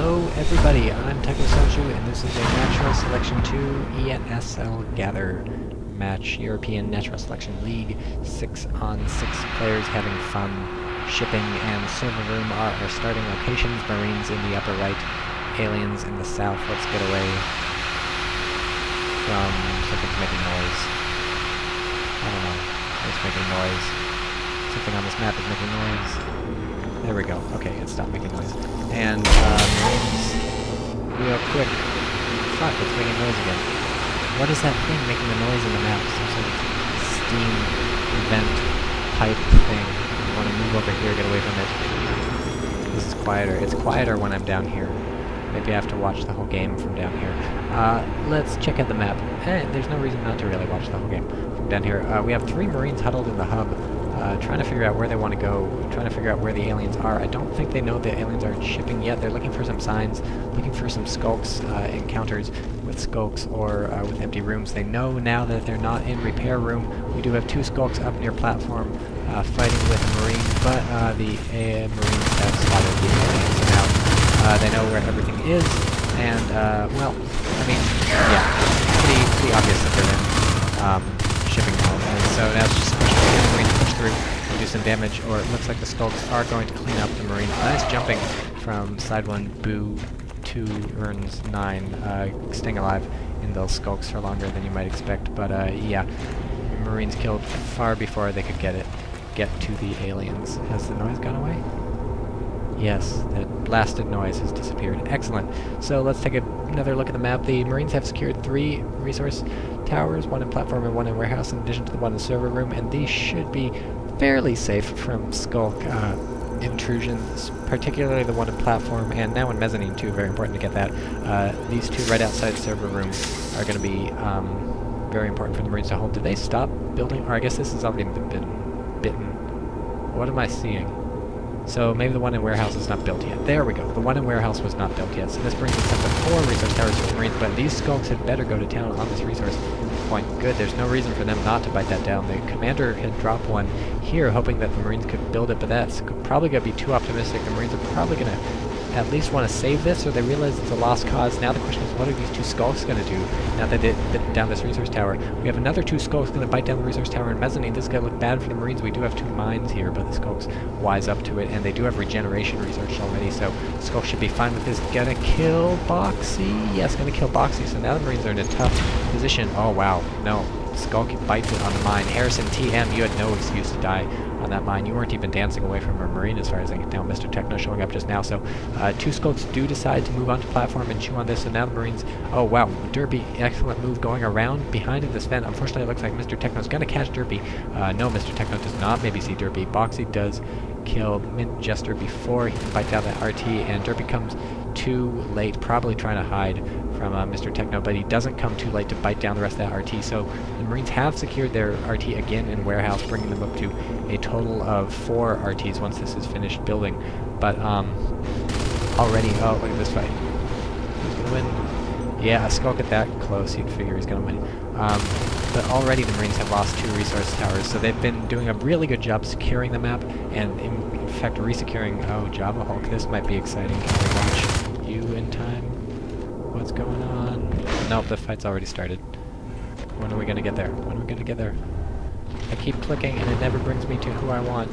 Hello everybody, I'm Soju, and this is a Natural Selection 2 ENSL Gather match, European Natural Selection League. 6-on-6 players having fun. Shipping and server room are our starting locations. Marines in the upper right, aliens in the south. Let's get away from something's making noise. I don't know. It's making noise. Something on this map is making noise. There we go. Okay, it stopped making noise. And Marines, real quick. Fuck, it's making noise again. What is that thing making the noise in the map? Some sort of steam vent pipe thing. I want to move over here, get away from it. This is quieter. It's quieter when I'm down here. Maybe I have to watch the whole game from down here. Let's check out the map. There's no reason not to really watch the whole game from down here. We have 3 Marines huddled in the hub. Trying to figure out where they want to go, trying to figure out where the aliens are. I don't think they know the aliens aren't shipping yet. They're looking for some signs, looking for some skulks, encounters with skulks or with empty rooms. They know now that they're not in repair room. We do have 2 skulks up near platform fighting with a Marine, but the Marines have spotted the aliens, so now they know where everything is, and, well, I mean, yeah, pretty obvious that they're in shipping now, and so now it's just the Marines push through and do some damage, or it looks like the skulks are going to clean up the Marines. Nice jumping from side 1, Boo 2 earns 9, staying alive in those skulks for longer than you might expect, but yeah, Marines killed far before they could get to the aliens. Has the noise gone away? Yes, that blasted noise has disappeared. Excellent. So let's take another look at the map. The Marines have secured 3 resource towers, 1 in platform and 1 in warehouse, in addition to the 1 in server room, and these should be fairly safe from skulk intrusions, particularly the 1 in platform, and now in mezzanine too, very important to get that. These 2 right outside server room are going to be very important for the Marines to hold. Did they stop building? Or I guess this has already been bitten. What am I seeing? So maybe the 1 in warehouse is not built yet. There we go. The 1 in warehouse was not built yet. So this brings us up to 4 resource towers for the Marines, but these skulks had better go to town on this resource point. Good, there's no reason for them not to bite that down. The commander had dropped 1 here, hoping that the Marines could build it, but that's probably going to be too optimistic. The Marines are probably going to at least want to save this, or they realize it's a lost cause. Now the question is, what are these 2 skulks going to do now that they bit down this resource tower? We have another 2 skulks going to bite down the resource tower in mezzanine. This is going to look bad for the Marines. We do have 2 mines here, but the skulks wise up to it, and they do have regeneration research already, so skulks should be fine with this. Gonna kill Boxy? Yes, gonna kill Boxy, so now the Marines are in a tough position. Oh wow, no. Skulk bites it on the mine. Harrison TM, you had no excuse to die on that mine. You weren't even dancing away from a Marine as far as I can tell. Mr. Techno showing up just now. So 2 skulks do decide to move onto platform and chew on this. So now the Marines, oh wow, Derpy, excellent move going around behind this vent. Unfortunately, it looks like Mr. Techno's going to catch Derpy. No, Mr. Techno does not maybe see Derpy. Boxy does kill Mint Jester before he can bite down that RT, and Derpy comes too late, probably trying to hide from Mr. Techno, but he doesn't come too late to bite down the rest of that RT. So the Marines have secured their RT again in warehouse, bringing them up to a total of 4 RTs once this is finished building. But already, oh, look at this fight. Who's going to win? Yeah, a skulk at that close, you'd figure he's going to win. But already the Marines have lost 2 resource towers, so they've been doing a really good job securing the map, and in fact resecuring, oh, Java Hulk, this might be exciting. Can we watch you in time? What's going on? Nope, the fight's already started. When are we going to get there? When are we going to get there? I keep clicking and it never brings me to who I want.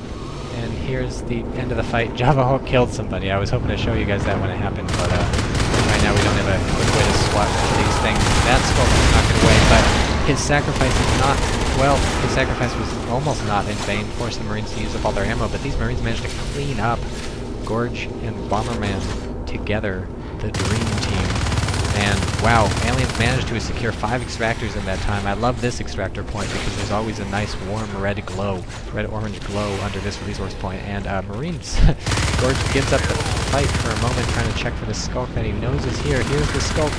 And here's the end of the fight. Java Hulk killed somebody. I was hoping to show you guys that when it happened, but right now we don't have a quick way to swap these things. That skull was knocked away, but his sacrifice is not, well, his sacrifice was almost not in vain. Forced the Marines to use up all their ammo, but these Marines managed to clean up Gorge and Bomberman together, the dream team. And wow, aliens managed to secure 5 extractors in that time. I love this extractor point because there's always a nice warm red glow, red-orange glow under this resource point. And Marines, Gorge gives up the fight for a moment, trying to check for the skulk that he knows is here. Here's the skulk.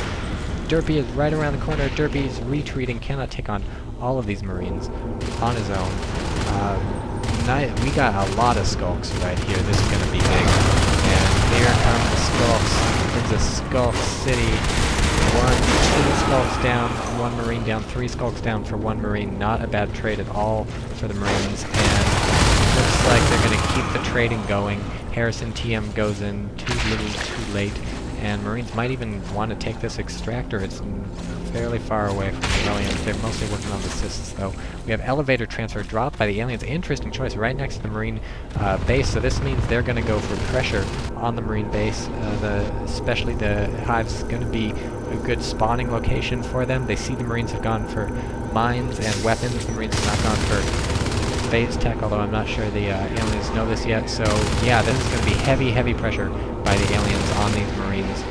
Derpy is right around the corner. Derpy is retreating, cannot take on all of these Marines on his own. We got a lot of skulks right here. This is going to be big. And here come the skulks. It's a skulk city. 2 skulks down, 1 Marine down, 3 skulks down for 1 Marine. Not a bad trade at all for the Marines, and looks like they're going to keep the trading going. Harrison TM goes in too little, too late, and Marines might even want to take this extractor. It's fairly far away from the aliens. They're mostly working on the cysts, though. We have elevator transfer dropped by the aliens. Interesting choice, right next to the Marine base, so this means they're going to go for pressure on the Marine base. Especially the hive's going to be a good spawning location for them. They see the Marines have gone for mines and weapons. The Marines have not gone for phase tech, although I'm not sure the aliens know this yet. So yeah, this is going to be heavy, heavy pressure by the aliens on these Marines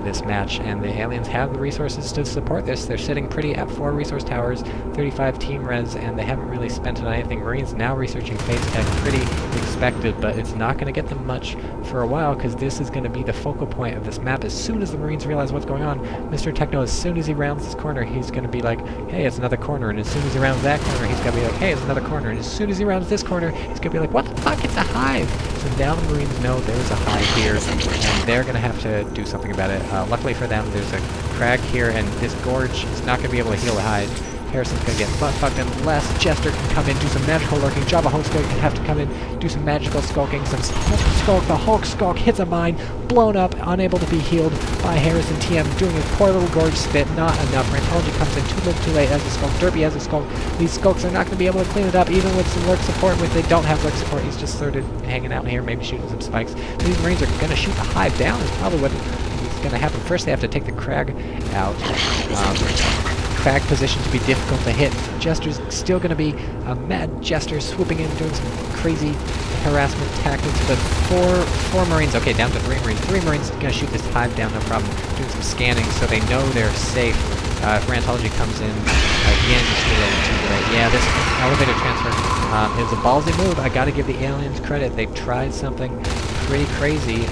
this match, and the aliens have the resources to support this. They're sitting pretty at 4 resource towers, 35 team res, and they haven't really spent on anything. Marines now researching phase tech, pretty expected, but it's not going to get them much for a while, because this is going to be the focal point of this map. As soon as the Marines realize what's going on, Mr. Techno, as soon as he rounds this corner, he's going to be like, hey, it's another corner, and as soon as he rounds that corner, he's going to be like, hey, it's another corner, and as soon as he rounds this corner, he's going to be like, what the fuck, it's a hive! So now the Marines know there's a hive here, and they're going to have to do something about it. Luckily for them, there's a crag here, and this gorge is not going to be able to heal the hive. Harrison's going to get butt-fucked unless Jester can come in, do some magical lurking. Java Hulk's going to have to come in, do some magical skulking. Some Hulk skulk. The Hulk skulk hits a mine, blown up, unable to be healed by Harrison TM, doing a poor little gorge spit. Not enough. Rantology comes in too little too late as a skulk. Derpy has a skulk. These skulks are not going to be able to clean it up, even with some lurk support. If they don't have lurk support, he's just sort of hanging out here, maybe shooting some spikes. These Marines are going to shoot the hive down, is probably what is going to happen. First, they have to take the crag out. Crag position to be difficult to hit. Jester's still going to be a mad Jester swooping in, doing some crazy harassment tactics, but four Marines, okay, down to 3 Marines. 3 Marines going to shoot this hive down, no problem, doing some scanning so they know they're safe. If Rantology comes in, again, just a little too late. Yeah, this elevator transfer is a ballsy move. I gotta give the aliens credit. They tried something pretty crazy.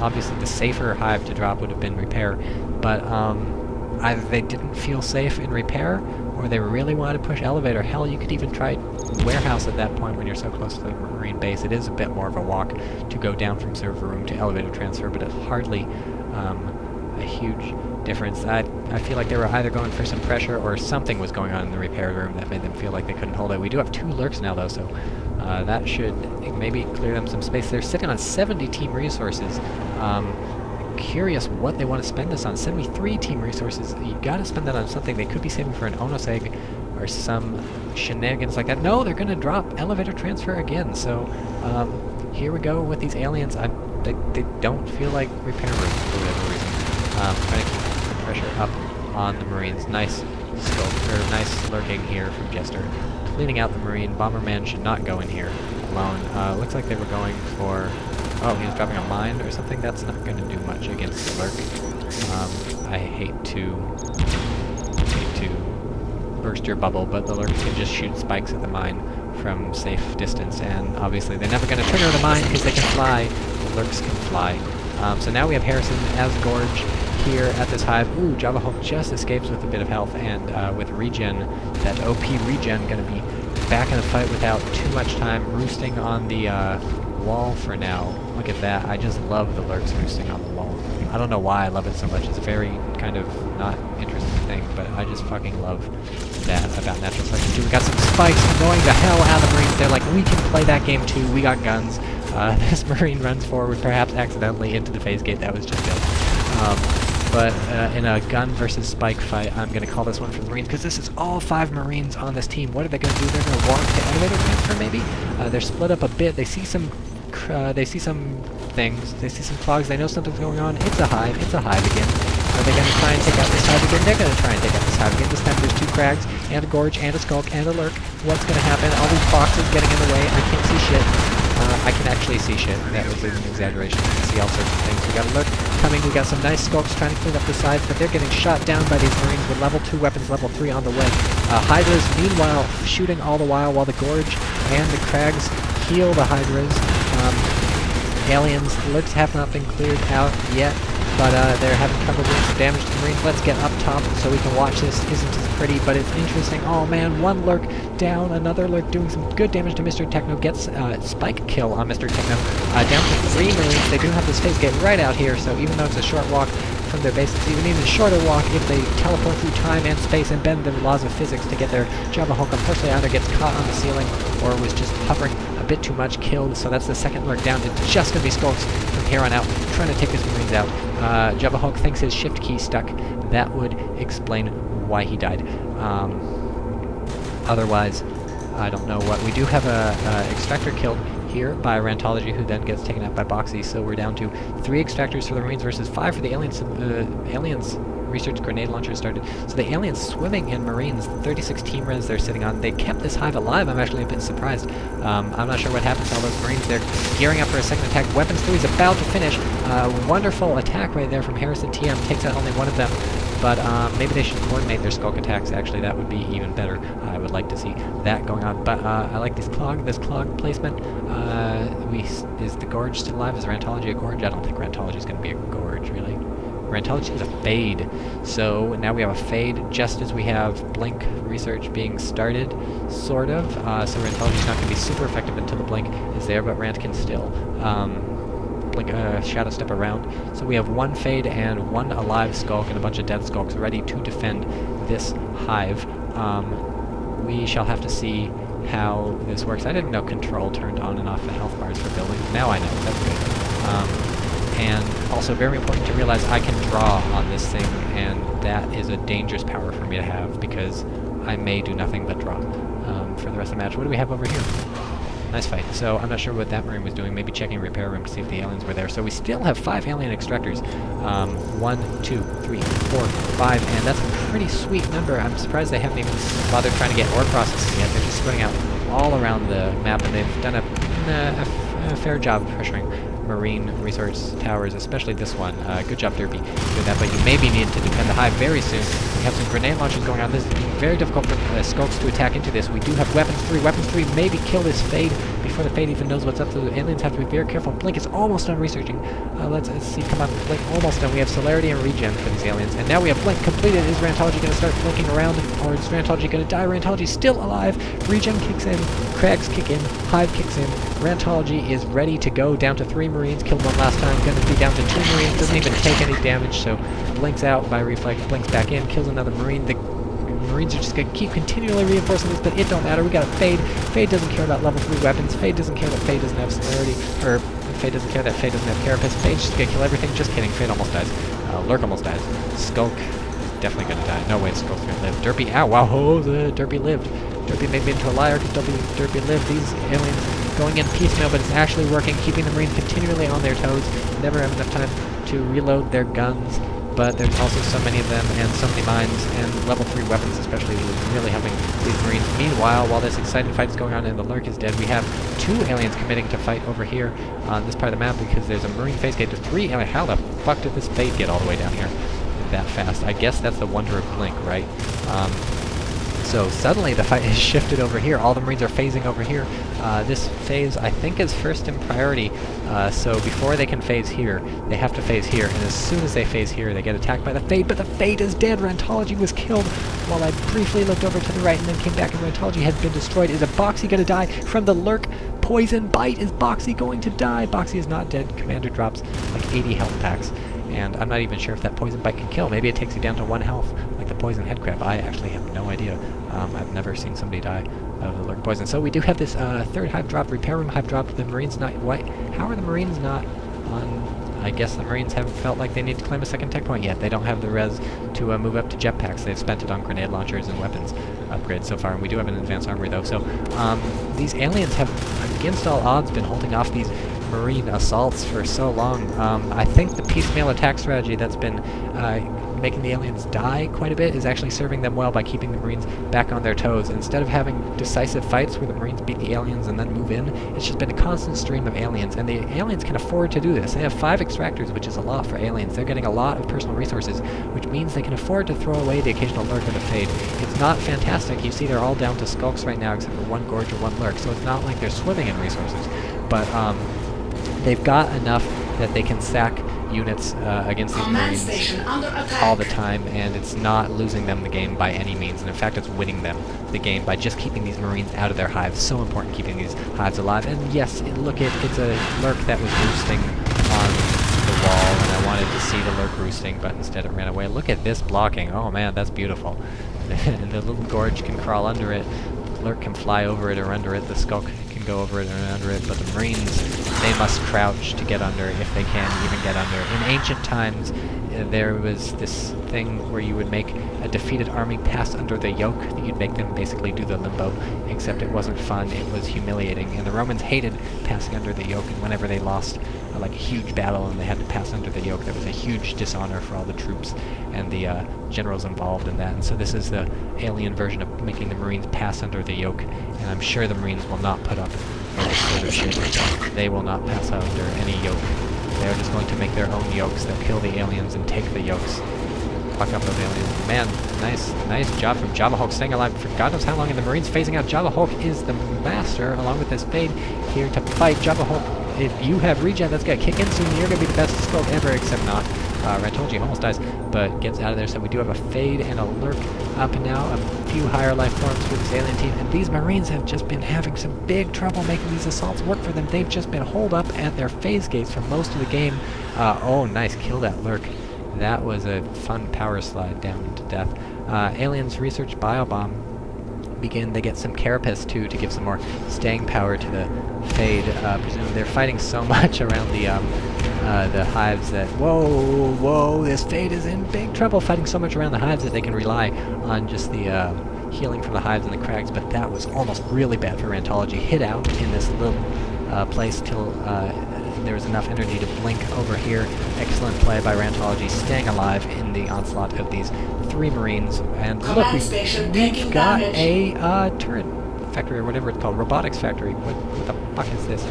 Obviously, the safer hive to drop would have been repair, but either they didn't feel safe in repair, or they really wanted to push elevator. Hell, you could even try warehouse at that point when you're so close to the Marine base. It is a bit more of a walk to go down from server room to elevator transfer, but it's hardly a huge difference. I feel like they were either going for some pressure or something was going on in the repair room that made them feel like they couldn't hold it. We do have 2 lurks now, though, so that should maybe clear them some space. They're sitting on 70 team resources. Curious what they want to spend this on. 73 team resources. You gotta spend that on something. They could be saving for an Onos egg or some shenanigans like that. No, they're gonna drop elevator transfer again. So here we go with these aliens. They don't feel like repair rooms for whatever reason. Trying to keep the pressure up on the Marines. Nice scope, or nice lurking here from Jester. Cleaning out the Marine. Bomberman should not go in here alone. Looks like they were going for... Oh, he was dropping a mine or something? That's not going to do much against the lurk. I hate to burst your bubble, but the lurk can just shoot spikes at the mine from safe distance, and obviously they're never going to trigger the mine because they can fly. The lurks can fly. So now we have Harrison as Gorge here at this hive. Ooh, Java Hulk just escapes with a bit of health, and with regen, that OP regen going to be back in the fight without too much time, roosting on the wall for now. Look at that. I just love the lurks roosting on the wall. I don't know why I love it so much. It's a very kind of not interesting thing, but I just fucking love that about natural selection. We got some spikes annoying the hell out of the Marines. They're like, we can play that game too. We got guns. This Marine runs forward, perhaps accidentally, into the phase gate. That was just it. But in a gun versus spike fight, I'm going to call this one for the Marines, because this is all 5 Marines on this team. What are they going to do? They're going to warp to elevator transfer, maybe? They're split up a bit. They see some things. They see some clogs. They know something's going on. It's a hive. It's a hive again. Are they going to try and take out this hive again? They're going to try and take out this hive again. This time there's 2 crags, and a gorge, and a skulk, and a lurk. What's going to happen? All these boxes getting in the way. I can't see shit. I can actually see shit. That was an exaggeration. I can see all sorts of things. We got a lurk coming. We got some nice skulks trying to clean up the sides, but they're getting shot down by these Marines with level 2 weapons, level 3 on the way. Hydras, meanwhile, shooting all the while the gorge and the crags heal the Hydras. Aliens, lurks have not been cleared out yet, but they're having trouble doing some damage to the Marines. Let's get up top so we can watch this. Isn't as pretty, but it's interesting. Oh man, 1 lurk down, another lurk doing some good damage to Mr. Techno. Gets spike kill on Mr. Techno. Down to 3 Marines. They do have this phase gate right out here, so even though it's a short walk from their base, it's even shorter walk if they teleport through time and space and bend the laws of physics to get there. Java Hulk unfortunately either gets caught on the ceiling or was just hovering a bit too much, killed, so that's the second lurk down. It's just going to be Skulks from here on out, trying to take his Marines out. Java Hulk thinks his shift key stuck. That would explain why he died. Otherwise, I don't know what. We do have a extractor killed here by Rantology, who then gets taken out by Boxy, so we're down to 3 extractors for the Marines versus 5 for the aliens. Aliens research grenade launcher started. So the aliens swimming in Marines, 36 team res they're sitting on. They kept this hive alive. I'm actually a bit surprised. I'm not sure what happens to all those Marines. They're gearing up for a second attack. Weapons 3 is about to finish. Wonderful attack right there from Harrison TM. Takes out only one of them. But maybe they should coordinate their skulk attacks. Actually, that would be even better. I would like to see that going on. But I like this clog placement. Is the Gorge still alive? Is Rantology a Gorge? I don't think Rantology is going to be a Gorge, really. Rantology is a Fade. So now we have a Fade just as we have Blink research being started, sort of. So Rantology is not going to be super effective until the Blink is there, but Rant can still Blink Shadow Step around. So we have 1 Fade and 1 alive Skulk and a bunch of dead Skulks ready to defend this hive. We shall have to see how this works. I didn't know control turned on and off the health bars for buildings. Now I know. That's good. And also very important to realize I can draw on this thing, and that is a dangerous power for me to have because I may do nothing but draw for the rest of the match. What do we have over here? Nice fight. So I'm not sure what that Marine was doing. Maybe checking repair room to see if the aliens were there. So we still have 5 alien extractors. 1, 2, 3, 4, 5, and that's a pretty sweet number. I'm surprised they haven't even bothered trying to get ore processing yet. They're just spreading out all around the map, and they've done a fair job pressuring Marine resource towers, especially this one. Good job, Derpy, doing that, but you may be needed to defend the hive very soon. We have some grenade launches going on. This is very difficult for Skulks to attack into this. We do have Weapons 3. Weapons 3 maybe kill this Fade before the Fade even knows what's up, so the aliens have to be very careful. Blink is almost done researching. Let's see, come on, Blink almost done. We have Celerity and Regen for these aliens, and now we have Blink completed. Is Rantology going to start blinking around, or is Rantology going to die? Rantology's still alive. Regen kicks in, Crags kick in, Hive kicks in. Rantology is ready to go, down to 3 Marines, killed one last time, going to be down to 2 Marines, doesn't even take any damage, so blinks out by reflex, blinks back in, kills another Marine. The Marines are just going to keep continually reinforcing this, but it don't matter. We got a Fade. Fade doesn't care about level 3 weapons. Fade doesn't care that Fade doesn't have celerity, or Fade doesn't care that Fade doesn't have carapace. Fade's just going to kill everything. Just kidding. Fade almost dies. Lurk almost dies. Skulk is definitely going to die. No way Skulk's going to live. Derpy, ow, wow, oh, the Derpy lived. Derpy made me into a liar because Derpy lived. These aliens going in piecemeal, but it's actually working, keeping the Marines continually on their toes. Never have enough time to reload their guns, but there's also so many of them and so many mines and level 3 weapons especially is really helping these Marines. Meanwhile, while this exciting fight is going on and the Lurk is dead, we have 2 aliens committing to fight over here on this part of the map because there's a Marine phase gate. There's 3 aliens. How the fuck did this Fade get all the way down here that fast? I guess that's the wonder of Blink, right? So suddenly the fight has shifted over here. All the Marines are phasing over here. This phase, I think, is first in priority. So before they can phase here, they have to phase here. And as soon as they phase here, they get attacked by the Fade. But the Fade is dead. Rantology was killed while I briefly looked over to the right and then came back and Rantology had been destroyed. Is a Boxy going to die from the Lurk poison bite? Is Boxy going to die? Boxy is not dead. Commander drops like 80 health packs. And I'm not even sure if that poison bite can kill. Maybe it takes you down to 1 health, like the poison headcrab. I actually have no idea. I've never seen somebody die of the Lurk poison. So we do have this 3rd hive drop, repair room hive drop. The Marines not white. How are the Marines not on? I guess the Marines haven't felt like they need to claim a 2nd tech point yet. They don't have the res to move up to jetpacks. They've spent it on grenade launchers and weapons upgrades so far. And we do have an advanced armory though. So these aliens have, against all odds, been holding off these Marine assaults for so long. I think the piecemeal attack strategy that's been making the aliens die quite a bit is actually serving them well by keeping the Marines back on their toes. Instead of having decisive fights where the Marines beat the aliens and then move in, it's just been a constant stream of aliens, and the aliens can afford to do this. They have 5 extractors, which is a lot for aliens. They're getting a lot of personal resources, which means they can afford to throw away the occasional Lurk or the Fade. It's not fantastic. You see they're all down to Skulks right now except for 1 Gorge or 1 Lurk, so it's not like they're swimming in resources. But they've got enough that they can sack units against these Marines all the time, and it's not losing them the game by any means, and in fact it's winning them the game by just keeping these Marines out of their hives. So important keeping these hives alive. And yes, it's a Lurk that was roosting on the wall, and I wanted to see the Lurk roosting, but instead it ran away. Look at this blocking. Oh man, that's beautiful. And the little Gorge can crawl under it. Lurk can fly over it or under it, the Skulk can go over it or under it, but the Marines, they must crouch to get under if they can even get under. In ancient times, there was this thing where you would make a defeated army pass under the yoke. You'd make them basically do the limbo, except it wasn't fun, it was humiliating. And the Romans hated passing under the yoke, and whenever they lost like a huge battle and they had to pass under the yoke, there was a huge dishonor for all the troops and the generals involved in that. And so this is the alien version of making the Marines pass under the yoke, and I'm sure the Marines will not put up with this sort of shit. They will not pass under any yoke. They're just going to make their own yokes. They'll kill the aliens and take the yokes. Fuck up those aliens. Man, nice job from Java Hulk staying alive for God knows how long, and the Marines phasing out. Java Hulk is the master, along with this Fade, here to fight. Java Hulk, if you have regen, that's gonna kick in soon. You're gonna be the best Skulk ever, except not. Rantology almost dies, but gets out of there. So we do have a Fade and a Lurk up now. A few higher life forms for this alien team, and these Marines have just been having some big trouble making these assaults work for them. They've just been holed up at their phase gates for most of the game. Oh, nice, kill that Lurk. That was a fun power slide down to death. Aliens research biobomb. Begin. They get some carapace too to give some more staying power to the Fade. Presumably they're fighting so much around the hives that whoa, this Fade is in big trouble, fighting so much around the hives that they can rely on just the healing from the hives and the crags. But that was almost really bad for Rantology. Hid out in this little place till there was enough energy to blink over here. Excellent play by Rantology, staying alive in the onslaught of these 3 Marines. And look, we've got a turret factory, or whatever it's called, robotics factory. What the fuck is this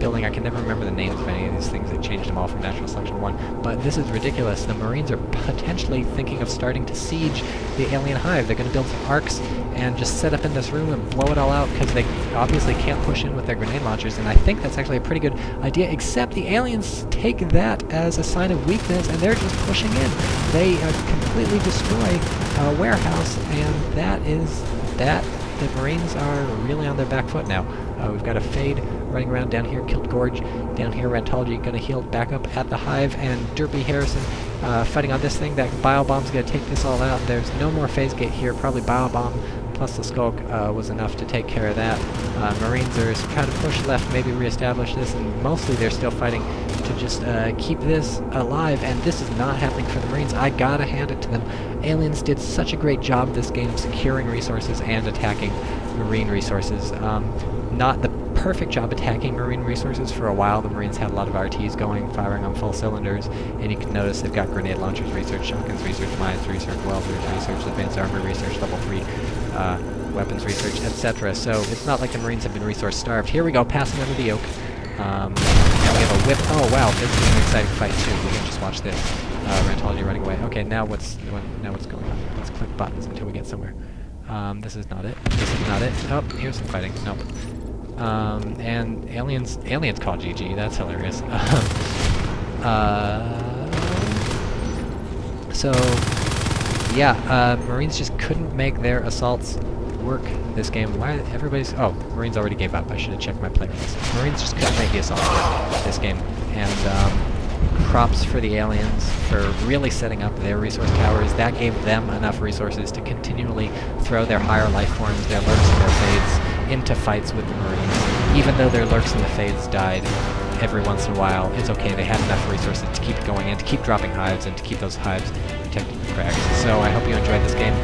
building? I can never remember the names of any of these things. They changed them all from Natural Selection 1. But this is ridiculous. The Marines are potentially thinking of starting to siege the alien hive. They're going to build some arcs and just set up in this room and blow it all out, because they obviously can't push in with their grenade launchers, and I think that's actually a pretty good idea, except the aliens take that as a sign of weakness, and they're just pushing in. They completely destroy a warehouse, and that is that. The Marines are really on their back foot now. We've got a Fade running around down here, killed Gorge. Down here, Rantology gonna heal back up at the hive, and Derpy Harrison fighting on this thing. That Biobomb's gonna take this all out. There's no more phase gate here. Probably Biobomb plus the Skulk was enough to take care of that. Marines are trying to push left, maybe reestablish this, and mostly they're still fighting to just keep this alive, and this is not happening for the Marines. I gotta hand it to them. Aliens did such a great job this game securing resources and attacking Marine resources. Not the perfect job attacking Marine resources. For a while the Marines had a lot of RTs going, firing on full cylinders, and you can notice they've got grenade launchers research, shotguns research, mines research, welders research, advanced armor research, level 3 weapons research, etc. So it's not like the Marines have been resource starved. Here we go, passing under the yoke. Now we have a whip. Oh wow, this is an exciting fight too. We can just watch this. Rantology running away. Okay, now what's going on? Let's click buttons until we get somewhere. This is not it. This is not it. Oh, here's some fighting. Nope. And aliens call GG. That's hilarious. So yeah, Marines just couldn't make their assaults work this game. Why everybody's... Oh, Marines already gave up. I should have checked my playlist. Marines just couldn't make the assault work this game. And props for the aliens for really setting up their resource towers. That gave them enough resources to continually throw their higher life forms, their lurks and their fades, into fights with the Marines. Even though their lurks and the fades died every once in a while, it's okay. They had enough resources to keep going and to keep dropping hives and to keep those hives protecting the crags. So I hope you enjoyed this game,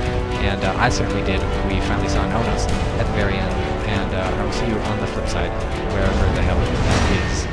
and I certainly did. We finally saw Nonos at the very end, and I will see you on the flip side, wherever the hell that is.